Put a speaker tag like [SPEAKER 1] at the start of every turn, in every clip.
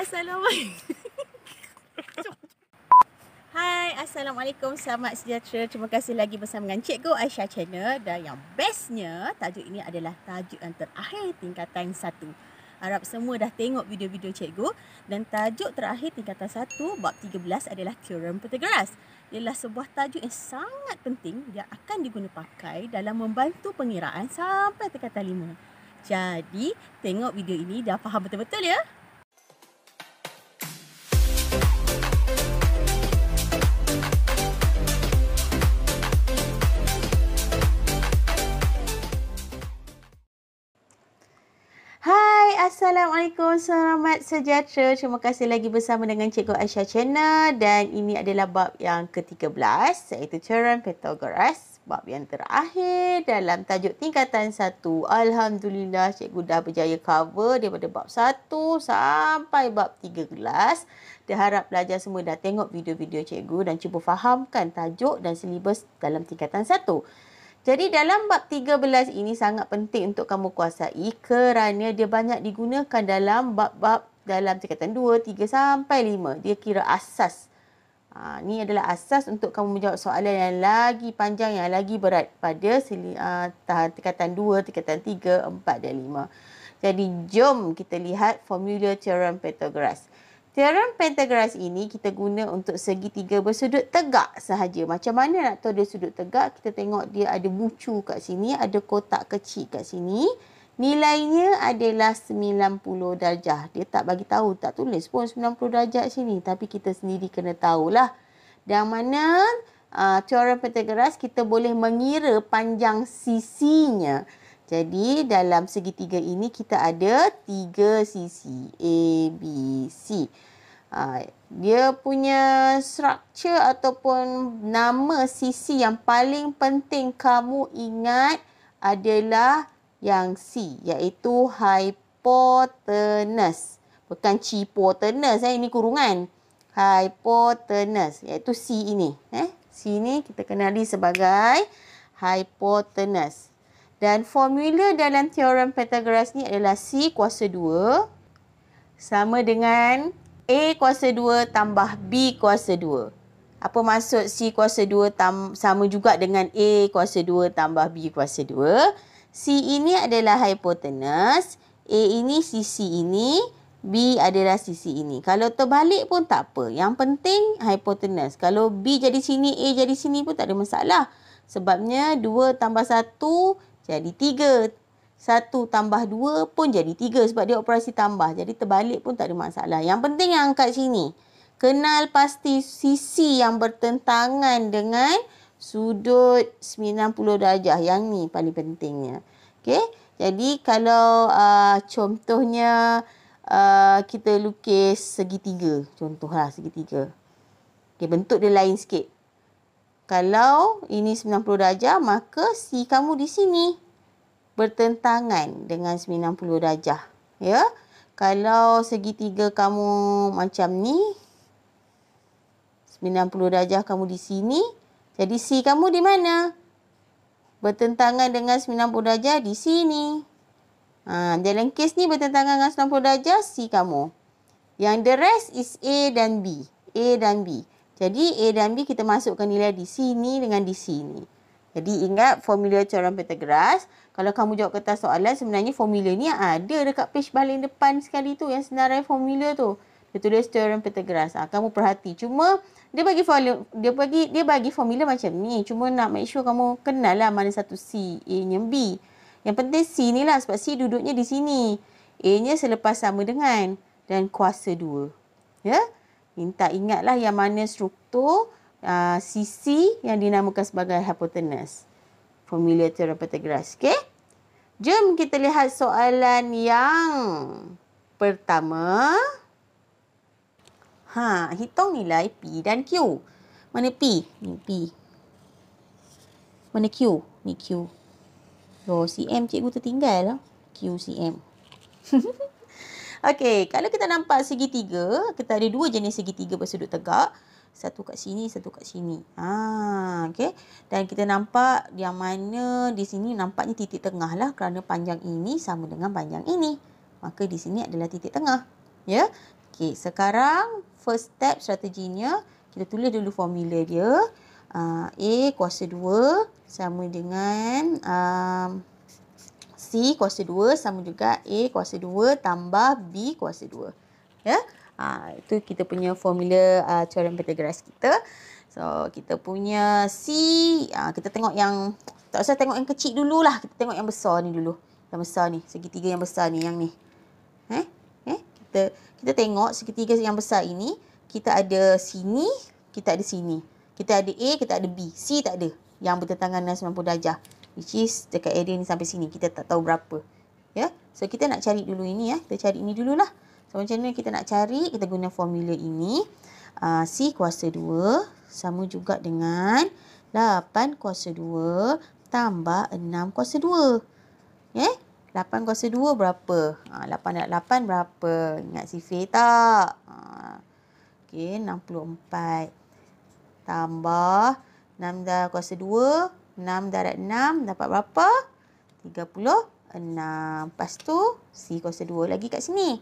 [SPEAKER 1] Assalamualaikum. Hai, Assalamualaikum, selamat sejahtera. Terima kasih lagi bersama dengan Cikgu Aisyah Channel. Dan yang bestnya, tajuk ini adalah tajuk yang terakhir tingkatan 1. Harap semua dah tengok video-video cikgu. Dan tajuk terakhir tingkatan 1, bab 13 adalah Teorem Pythagoras. Ialah sebuah tajuk yang sangat penting. Dia akan diguna pakai dalam membantu pengiraan sampai tingkatan 5. Jadi, tengok video ini dah faham betul-betul ya. Hai, Assalamualaikum, selamat sejahtera. Terima kasih lagi bersama dengan Cikgu Aisyah Channel. Dan ini adalah bab yang ke-13, iaitu Teorem Pythagoras. Bab yang terakhir dalam tajuk tingkatan 1. Alhamdulillah, Cikgu dah berjaya cover daripada bab 1 sampai bab 13. Dia harap pelajar semua dah tengok video-video Cikgu dan cuba fahamkan tajuk dan silibus dalam tingkatan 1. Jadi dalam bab 13 ini sangat penting untuk kamu kuasai kerana dia banyak digunakan dalam bab-bab dalam tingkatan 2, 3 sampai 5. Dia kira asas. Ni adalah asas untuk kamu menjawab soalan yang lagi panjang, yang lagi berat pada tingkatan 2, tingkatan 3, 4 dan 5. Jadi jom kita lihat formula Teorem Pythagoras. Teorem Pythagoras ini kita guna untuk segitiga bersudut tegak sahaja. Macam mana nak tahu dia sudut tegak? Kita tengok dia ada bucu kat sini, ada kotak kecil kat sini. Nilainya adalah 90 darjah. Dia tak bagi tahu, tak tulis pun 90 darjah sini. Tapi kita sendiri kena tahulah. Dan mana Teorem Pythagoras kita boleh mengira panjang sisinya. Jadi dalam segitiga ini kita ada 3 sisi A, B, C. Dia punya struktur ataupun nama sisi yang paling penting kamu ingat adalah yang C, iaitu hypotenuse. Bukan cipotenuse, ini kurungan. Hypotenuse, iaitu C ini. C ini kita kenali sebagai hypotenuse. Dan formula dalam Teorem Pythagoras ni adalah C kuasa 2 sama dengan A kuasa 2 tambah B kuasa 2. Apa maksud C kuasa 2 sama juga dengan A kuasa 2 tambah B kuasa 2? C ini adalah hypotenuse, A ini sisi ini, B adalah sisi ini. Kalau terbalik pun tak apa. Yang penting hypotenuse. Kalau B jadi sini, A jadi sini pun tak ada masalah. Sebabnya 2 tambah 1 jadi 3. 1 tambah 2 pun jadi 3 sebab dia operasi tambah. Jadi terbalik pun tak ada masalah. Yang penting yang angkat sini. Kenal pasti sisi yang bertentangan dengan sudut 90 darjah. Yang ni paling pentingnya. Okey. Jadi kalau contohnya kita lukis segitiga. Contohlah segitiga. Okey, bentuk dia lain sikit. Kalau ini 90 darjah, maka C kamu di sini bertentangan dengan 90 darjah. Ya. Kalau segitiga kamu macam ni, 90 darjah kamu di sini, jadi C kamu di mana? Bertentangan dengan 90 darjah di sini. Dalam kes ni bertentangan dengan 90 darjah, C kamu. Yang the rest is A dan B. A dan B. Jadi A dan B kita masukkan nilai di sini dengan di sini. Jadi ingat formula Teorem Pythagoras. Kalau kamu jawab kertas soalan, sebenarnya formula ni ada dekat page paling depan sekali tu. Yang senarai formula tu. Dia tulis Teorem Pythagoras. Kamu perhati. Cuma dia bagi formula macam ni. Cuma nak make sure kamu kenal lah mana satu C, A-nya B. Yang penting C ni lah sebab C duduknya di sini. A-nya selepas sama dengan dan kuasa 2. Ya. Minta ingatlah yang mana struktur sisi yang dinamakan sebagai hypotenuse. Formula Teorem Pythagoras. Okey? Jom kita lihat soalan yang pertama. Hitung nilai P dan Q. Mana P? Ni P. Mana Q? Ni Q. CM cikgu tertinggal lah. Q, CM. Okey, kalau kita nampak segitiga, kita ada 2 jenis segitiga bersudut tegak. Satu kat sini, satu kat sini. Okey. Dan kita nampak yang mana di sini nampaknya titik tengah lah kerana panjang ini sama dengan panjang ini. Maka di sini adalah titik tengah. Ya. Okey, sekarang first step strateginya, kita tulis dulu formula dia. A kuasa 2 sama dengan C kuasa 2 sama juga A kuasa 2 tambah B kuasa 2. Ya. Itu kita punya formula teorem Pythagoras kita. So, kita punya C, kita tengok yang, tak usah tengok yang kecil dululah. Kita tengok yang besar ni dulu. Yang besar ni, segitiga yang besar ni, yang ni. Kita tengok segitiga yang besar ini, kita ada sini, kita ada sini. Kita ada A, kita ada B. C tak ada. Yang bertentangan dengan 90 darjah. Which is dekat area ni sampai sini. Kita tak tahu berapa. Ya. So, kita nak cari dulu ini ya. Kita cari ini dululah. So, macam mana kita nak cari? Kita guna formula ini. C kuasa 2 sama juga dengan 8 kuasa 2 tambah 6 kuasa 2. Ya. 8 kuasa 2 berapa? 8 darab 8 berapa? Ingat sifir tak? Okey, 64. Tambah 6 darab kuasa 2. 6 darab 6 dapat berapa? 36. Lepas tu, C kuasa 2 lagi kat sini.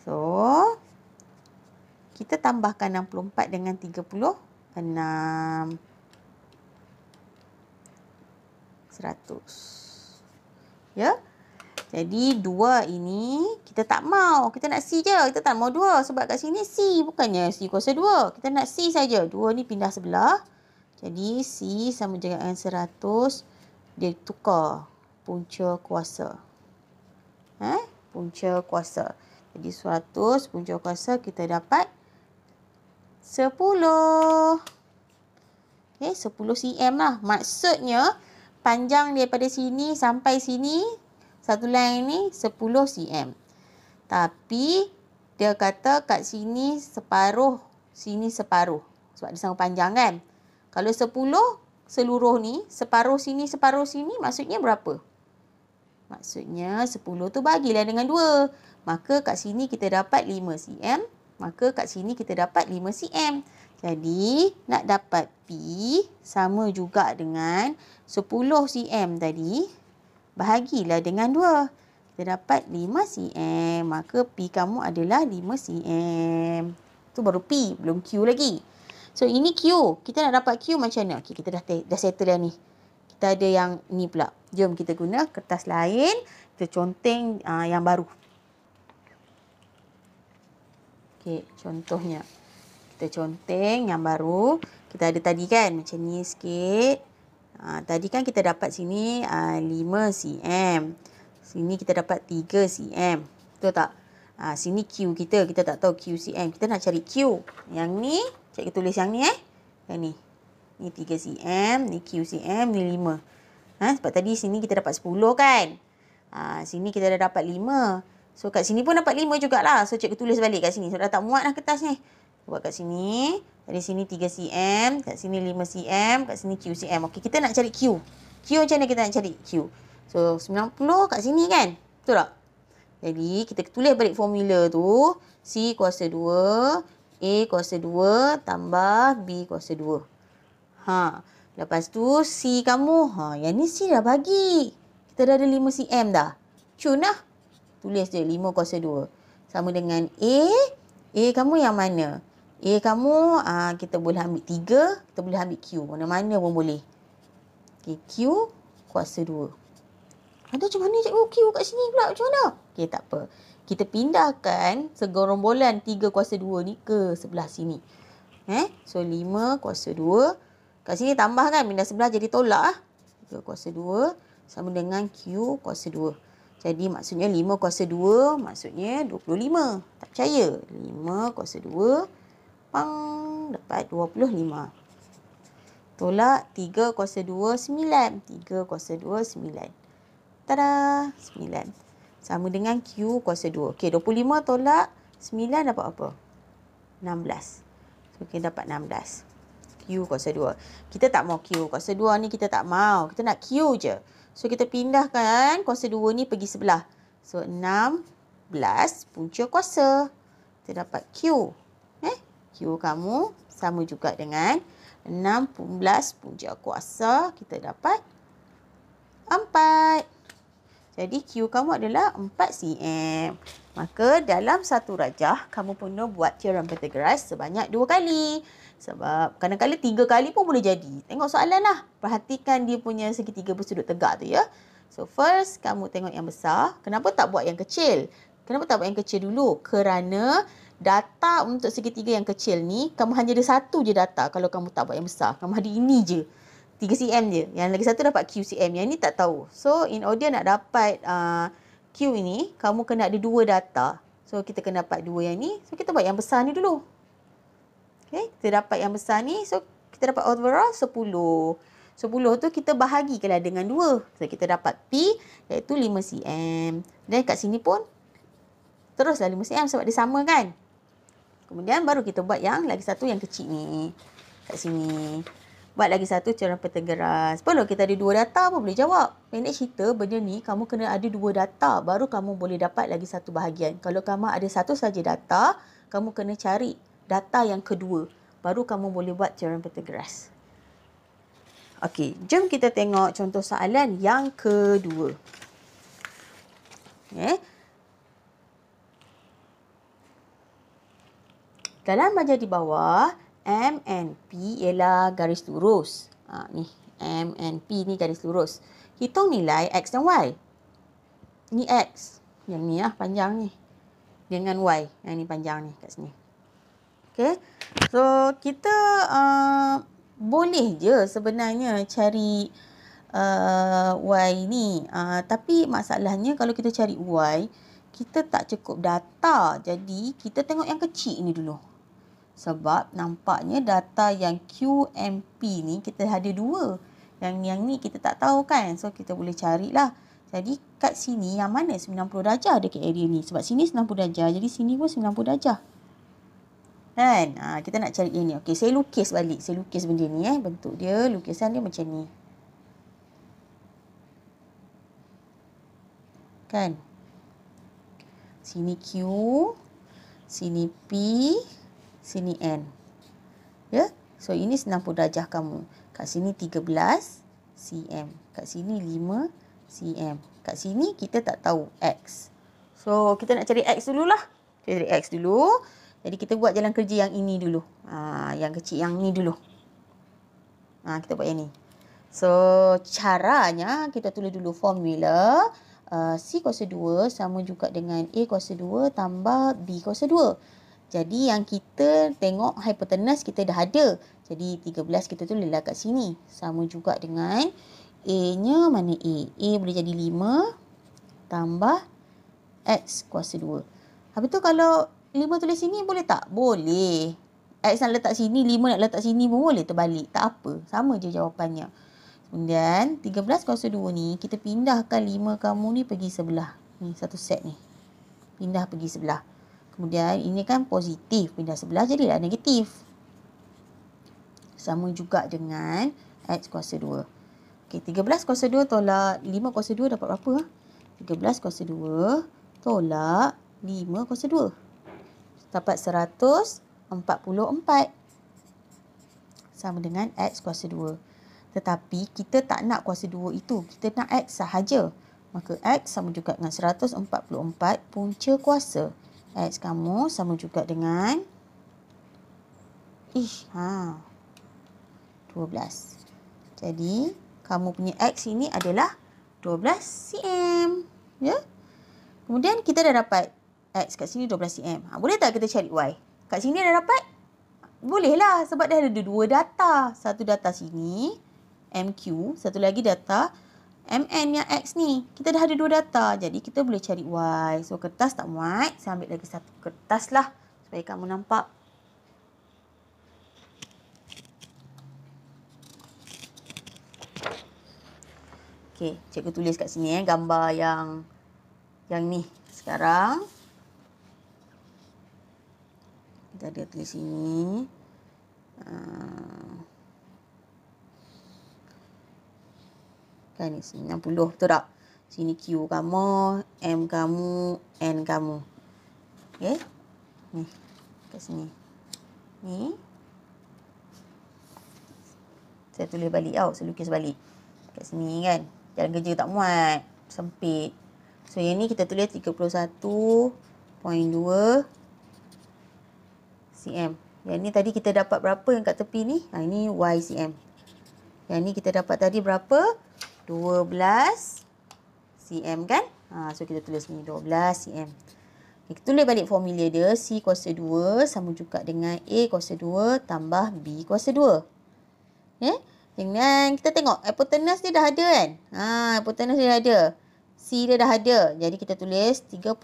[SPEAKER 1] So, kita tambahkan 64 dengan 36. 100. Ya. Jadi, 2 ini kita tak mau. Kita nak C je. Kita tak mau 2. Sebab kat sini C. Bukannya C kuasa 2. Kita nak C saja. 2 ni pindah sebelah. Jadi, C sama dengan 100. Dia tukar punca kuasa. Punca kuasa. Jadi, 100 punca kuasa kita dapat 10. Okay, 10 cm lah. Maksudnya, panjang daripada sini sampai sini, satu line ni 10 cm. Tapi dia kata kat sini separuh, sini separuh. Sebab dia sama panjang kan. Kalau 10 seluruh ni, separuh sini maksudnya berapa? Maksudnya 10 tu bagilah dengan 2. Maka kat sini kita dapat 5 cm. Maka kat sini kita dapat 5 cm. Jadi nak dapat P sama juga dengan 10 cm tadi. Bahagilah dengan 2. Kita dapat 5 cm. Maka P kamu adalah 5 cm. Itu baru P. Belum Q lagi. So, ini Q. Kita nak dapat Q macam mana? Okay, kita dah settle dah ni. Kita ada yang ni pula. Jom kita guna kertas lain. Kita conteng yang baru. Okay, contohnya. Kita conteng yang baru. Kita ada tadi kan. Macam ni sikit. Tadi kan kita dapat sini 5 cm. Sini kita dapat 3 cm. Betul tak? Sini Q kita. Kita tak tahu Q cm. Kita nak cari Q. Yang ni, cikgu tulis yang ni Yang ni. Ni 3 cm. Ni Q cm. Ni 5. Sebab tadi sini kita dapat 10 kan? Sini kita dah dapat 5. So, kat sini pun dapat 5 jugalah. So, cikgu tulis balik kat sini. So, dah tak muat lah kertas ni. Buat kat sini. Dari sini 3 cm. Kat sini 5 cm. Kat sini Q cm. Okey, kita nak cari Q. Q macam mana kita nak cari Q? So, 90 kat sini kan? Betul tak? Jadi, kita tulis balik formula tu. C kuasa 2. A kuasa 2. Tambah B kuasa 2. Lepas tu, C kamu. Yang ni C dah bagi. Kita dah ada 5 cm dah. Cun lah. Tulis je 5 kuasa 2. Sama dengan A. A kamu yang mana? A kamu, kita boleh ambil 3. Kita boleh ambil Q. Mana-mana pun boleh. Okay, Q kuasa 2. Ada macam mana cikgu Q kat sini pula? Macam mana? Okay, tak apa. Kita pindahkan segerombolan 3 kuasa 2 ni ke sebelah sini. So, 5 kuasa 2. Kat sini tambah kan? Pindah sebelah jadi tolak lah. 3 kuasa 2 sama dengan Q kuasa 2. Jadi, maksudnya 5 kuasa 2 maksudnya 25. Tak percaya? 5 kuasa 2. Dapat 25. Tolak 3 kuasa 2, 9. 3 kuasa 2, 9. Tada! 9. Sama dengan Q kuasa 2. Okey, 25 tolak 9 dapat apa? 16. So, kita dapat 16. Q kuasa 2. Kita tak mau Q kuasa 2 ni, kita tak mau. Kita nak Q je. So, kita pindahkan kuasa 2 ni pergi sebelah. So, 16 punca kuasa. Kita dapat Q. Q kamu sama juga dengan 16 punca kuasa. Kita dapat 4. Jadi Q kamu adalah 4 cm. Maka dalam satu rajah, kamu perlu buat teorem Pythagoras sebanyak 2 kali. Sebab kadang-kadang 3 kali pun boleh jadi. Tengok soalan lah. Perhatikan dia punya segitiga bersudut tegak tu ya. So first, kamu tengok yang besar. Kenapa tak buat yang kecil? Kenapa tak buat yang kecil dulu? Kerana data untuk segitiga yang kecil ni, kamu hanya ada satu je data kalau kamu tak buat yang besar. Kamu ada ini je. 3 cm je. Yang lagi satu dapat QCM. Yang ni tak tahu. So, in order nak dapat Q ini, kamu kena ada 2 data. So, kita kena dapat 2 yang ni. So, kita buat yang besar ni dulu. Okay, kita dapat yang besar ni. So, kita dapat overall 10. 10 tu kita bahagikanlah dengan 2. So, kita dapat P iaitu 5 cm. Dan kat sini pun teruslah 5 cm sebab dia sama kan. Kemudian baru kita buat yang lagi satu yang kecil ni. Kat sini. Buat lagi satu teorem Pythagoras. Perlu kita ada 2 data pun boleh jawab. Pendek cerita, benda ni kamu kena ada 2 data. Baru kamu boleh dapat lagi satu bahagian. Kalau kamu ada satu saja data, kamu kena cari data yang kedua. Baru kamu boleh buat teorem Pythagoras. Okey, jom kita tengok contoh soalan yang kedua. Okay. Dalam bahagian di bawah, M and P ialah garis lurus. Ni, M and P ni garis lurus. Hitung nilai X dan Y. Ni X. Yang ni lah, panjang ni. Dengan Y. Yang ni panjang ni kat sini. Okay. So, kita boleh je sebenarnya cari Y ni. Tapi masalahnya kalau kita cari Y, kita tak cukup data. Jadi, kita tengok yang kecil ni dulu. Sebab nampaknya data yang QMP ni kita ada 2. Yang ni kita tak tahu kan. So kita boleh carilah. Jadi kat sini yang mana 90 darjah dekat area ni. Sebab sini 90 darjah. Jadi sini pun 90 darjah. Kan? Kita nak cari yang ni. Okey, saya lukis balik. Saya lukis benda ni bentuk dia, lukisan dia macam ni. Kan? Sini Q, sini P, sini N. Ya? So, ini 90 darjah kamu. Kat sini 13 cm. Kat sini 5 cm. Kat sini kita tak tahu X. So, kita nak cari X dululah. Kita cari X dulu. Jadi, kita buat jalan kerja yang ini dulu. Yang kecil yang ni dulu. Kita buat yang ni. So, caranya kita tulis dulu formula. C kuasa 2 sama juga dengan A kuasa 2 tambah B kuasa 2. Jadi yang kita tengok hipotenus kita dah ada. Jadi 13 kita tulislah kat sini. Sama juga dengan A-nya mana A? A boleh jadi 5 tambah X kuasa 2. Habis tu kalau 5 tulis sini boleh tak? Boleh. X nak letak sini, 5 nak letak sini pun boleh terbalik. Tak apa. Sama je jawapannya. Kemudian 13 kuasa 2 ni kita pindahkan 5 kamu ni pergi sebelah. Ni satu set ni. Pindah pergi sebelah. Kemudian ini kan positif. Pindah sebelah jadilah negatif. Sama juga dengan X kuasa 2. Okey, 13 kuasa 2 tolak 5 kuasa 2 dapat berapa? 13 kuasa 2 tolak 5 kuasa 2. Dapat 144. Sama dengan X kuasa 2. Tetapi kita tak nak kuasa 2 itu. Kita nak X sahaja. Maka X sama juga dengan 144 punca kuasa. X kamu sama juga dengan 12. Jadi, kamu punya X ini adalah 12 cm. Ya? Kemudian, kita dah dapat X kat sini 12 cm. Boleh tak kita cari Y? Kat sini dah dapat? Bolehlah sebab dah ada 2 data. Satu data sini, MQ. Satu lagi data MN yang X ni. Kita dah ada 2 data. Jadi kita boleh cari Y. So kertas tak muat. Saya ambil lagi satu kertas lah. Supaya kamu nampak. Okey. Cikgu tulis kat sini gambar yang ni. Sekarang. Kita ada tulis sini. Kan ni 90, betul tak? Sini Q kamu, M kamu, N kamu. Okey. Ni. Kat sini. Ni. Saya tulis balik tau. Saya lukis balik. Kat sini kan. Jalan kerja tak muat. Sempit. So, yang ni kita tulis 31.2 cm. Yang ni tadi kita dapat berapa yang kat tepi ni? Ini Y cm. Yang ni kita dapat tadi berapa? 12 cm kan? So, kita tulis ni 12 cm. Kita tulis balik formula dia. C kuasa 2 sama juga dengan A kuasa 2 tambah B kuasa 2. Dan kita tengok hypotenuse dia dah ada kan? Hypotenuse dia dah ada. C dia dah ada. Jadi kita tulis 31.2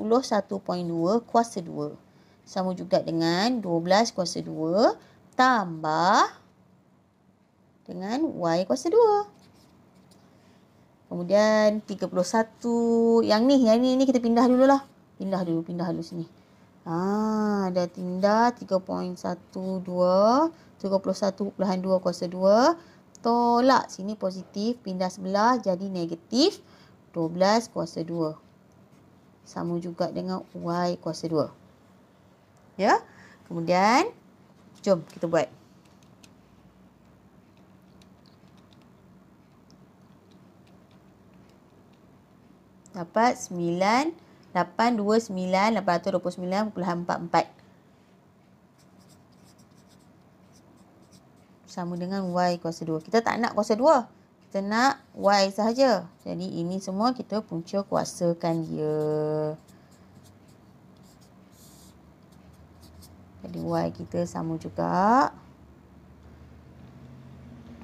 [SPEAKER 1] kuasa 2. Sama juga dengan 12 kuasa 2 tambah dengan Y kuasa 2. Kemudian 31. Yang ni kita pindah dulu lah. Pindah dulu sini. Dah pindah 3.12. 31.2 kuasa 2. Tolak sini positif. Pindah sebelah jadi negatif 12 kuasa 2. Sama juga dengan Y kuasa 2. Ya. Kemudian, jom kita buat. Dapat 829.829.44. Sama dengan Y kuasa 2. Kita tak nak kuasa 2. Kita nak Y sahaja. Jadi, ini semua kita punca kuasakan dia. Jadi, Y kita sama juga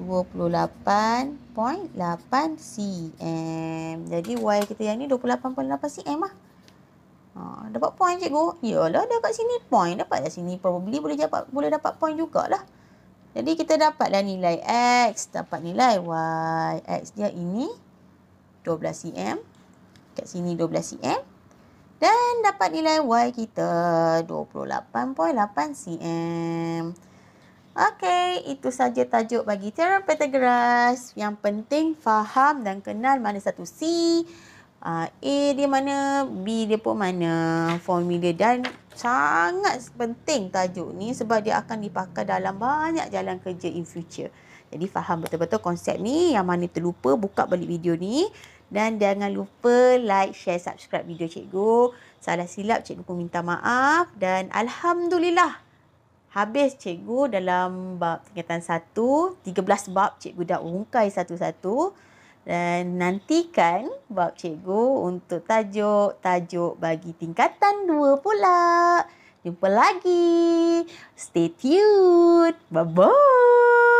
[SPEAKER 1] 28.8 cm. Jadi, Y kita yang ni 28.8 cm lah. Dapat point cikgu? Yalah, dah kat sini point. Dapat dah sini. Probably boleh dapat point jugalah. Jadi, kita dapatlah nilai X. Dapat nilai Y. X dia ini 12 cm. Kat sini 12 cm. Dan dapat nilai Y kita 28.8 cm. Okey, itu saja tajuk bagi teorem Pythagoras. Yang penting faham dan kenal mana satu C, A dia mana, B dia pun mana, formula. Dan sangat penting tajuk ni sebab dia akan dipakai dalam banyak jalan kerja in future. Jadi faham betul-betul konsep ni. Yang mana terlupa, buka balik video ni. Dan jangan lupa like, share, subscribe video cikgu. Salah silap cikgu pun minta maaf. Dan Alhamdulillah, habis cikgu dalam bab tingkatan 1. 13 bab cikgu dah ungkai satu-satu. Dan nantikan bab cikgu untuk tajuk-tajuk bagi tingkatan 2 pula. Jumpa lagi. Stay tuned. Bye-bye.